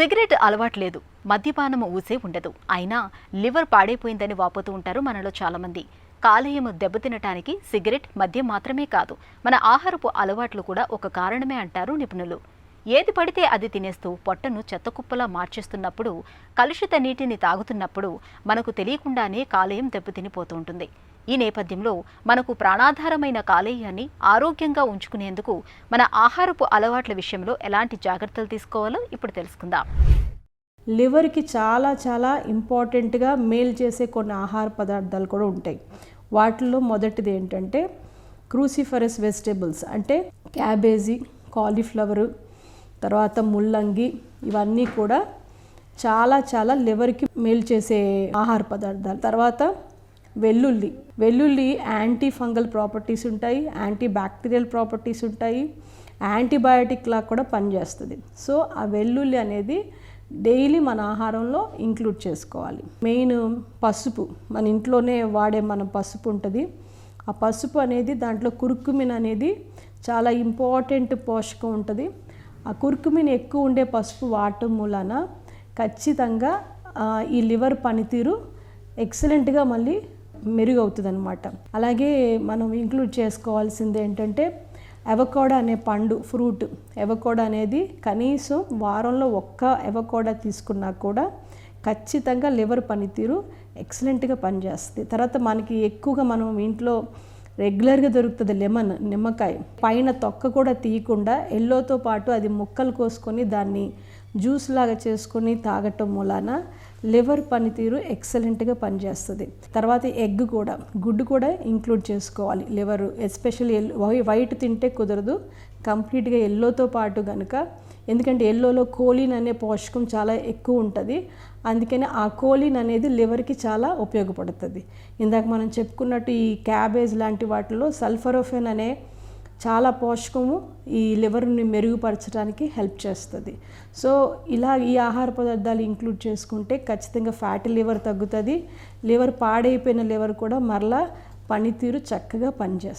Cigarette అలవాటు లేదు, మద్యపానం ఊసే ఉండదు. అయినా లివర్ పాడైపోయిందని వాపోతూ ఉంటారు మనలో చాలామంది. కాలేయం దెబ్బతినటానికి సిగరెట్, మద్యం మాత్రమే కాదు, మన ఆహారపు అలవాట్లు కూడా ఒక కారణమే అంటారు నిపుణులు. ఏది పడితే అది తినేస్తూ పొట్టను చెత్తకుప్పలా మార్చేస్తున్నప్పుడు, కలుషిత నీటిని తాగుతున్నప్పుడు మనకు తెలియకుండానే కాలేయం దెబ్బతినిపోతూ ఉంటుంది. ఈ నేపథ్యంలో మనకు ప్రాణాధారమైన కాలేయాన్ని ఆరోగ్యంగా ఉంచుకునేందుకు మన ఆహారపు అలవాట్ల విషయంలో ఎలాంటి జాగ్రత్తలు తీసుకోవాలో ఇప్పుడు తెలుసుకుందాం. లివర్కి చాలా చాలా ఇంపార్టెంట్గా మేలు చేసే కొన్ని ఆహార పదార్థాలు కూడా ఉంటాయి. వాటిల్లో మొదటిది ఏంటంటే క్రూసిఫరస్ వెజిటేబుల్స్, అంటే క్యాబేజీ, కాలీఫ్లవరు, తర్వాత ముల్లంగి, ఇవన్నీ కూడా చాలా చాలా లివర్కి మేలు చేసే ఆహార పదార్థాలు. తర్వాత వెల్లుల్లి యాంటీ ఫంగల్ ప్రాపర్టీస్ ఉంటాయి, యాంటీ బ్యాక్టీరియల్ ప్రాపర్టీస్ ఉంటాయి, యాంటీబయాటిక్ లాగా కూడా పనిచేస్తుంది. సో ఆ వెల్లుల్లి అనేది డైలీ మన ఆహారంలో ఇంక్లూడ్ చేసుకోవాలి. మెయిన్ పసుపు, మన ఇంట్లోనే వాడే మన పసుపు ఉంటుంది. ఆ పసుపు అనేది దాంట్లో కుర్కుమిన్ అనేది చాలా ఇంపార్టెంట్ పోషకం ఉంటుంది. ఆ కుర్కుమిన్ ఎక్కువ ఉండే పసుపు వాడటం మూలాన ఖచ్చితంగా ఈ లివర్ పనితీరు ఎక్సలెంట్గా మళ్ళీ మెరుగవుతుంది అనమాట. అలాగే మనం ఇంక్లూడ్ చేసుకోవాల్సింది ఏంటంటే అవకాడో అనే పండు, ఫ్రూట్. అవకాడో అనేది కనీసం వారంలో ఒక్క అవకాడో తీసుకున్నా కూడా ఖచ్చితంగా లివర్ పనితీరు ఎక్సలెంట్గా పనిచేస్తుంది. తర్వాత మనకి ఎక్కువగా మనం ఇంట్లో రెగ్యులర్గా దొరుకుతుంది నిమ్మకాయ. పైన తొక్క కూడా తీయకుండా ఎల్లోతో పాటు అది ముక్కలు కోసుకొని దాన్ని జ్యూస్ లాగా చేసుకొని తాగటం మూలాన లివర్ పనితీరు ఎక్సలెంట్గా పనిచేస్తుంది. తర్వాత గుడ్డు కూడా ఇంక్లూడ్ చేసుకోవాలి. లివర్ ఎస్పెషల్లీ వైట్ తింటే కుదరదు, కంప్లీట్గా ఎల్లోతో పాటు కనుక, ఎందుకంటే ఎల్లోలో కోలిన్ అనే పోషకం చాలా ఎక్కువ ఉంటుంది. అందుకని ఆ కోలిన్ అనేది లివర్కి చాలా ఉపయోగపడుతుంది. ఇందాక మనం చెప్పుకున్నట్టు ఈ క్యాబేజ్ లాంటి వాటిలో సల్ఫరోఫెన్ అనే చాలా పోషకము ఈ లివర్ని మెరుగుపరచడానికి హెల్ప్ చేస్తుంది. సో ఇలా ఈ ఆహార పదార్థాలు ఇంక్లూడ్ చేసుకుంటే ఖచ్చితంగా ఫ్యాటీ లివర్ తగ్గుతుంది. లివర్ పాడైపోయిన లివర్ కూడా మరలా పనితీరు చక్కగా పనిచేస్తుంది.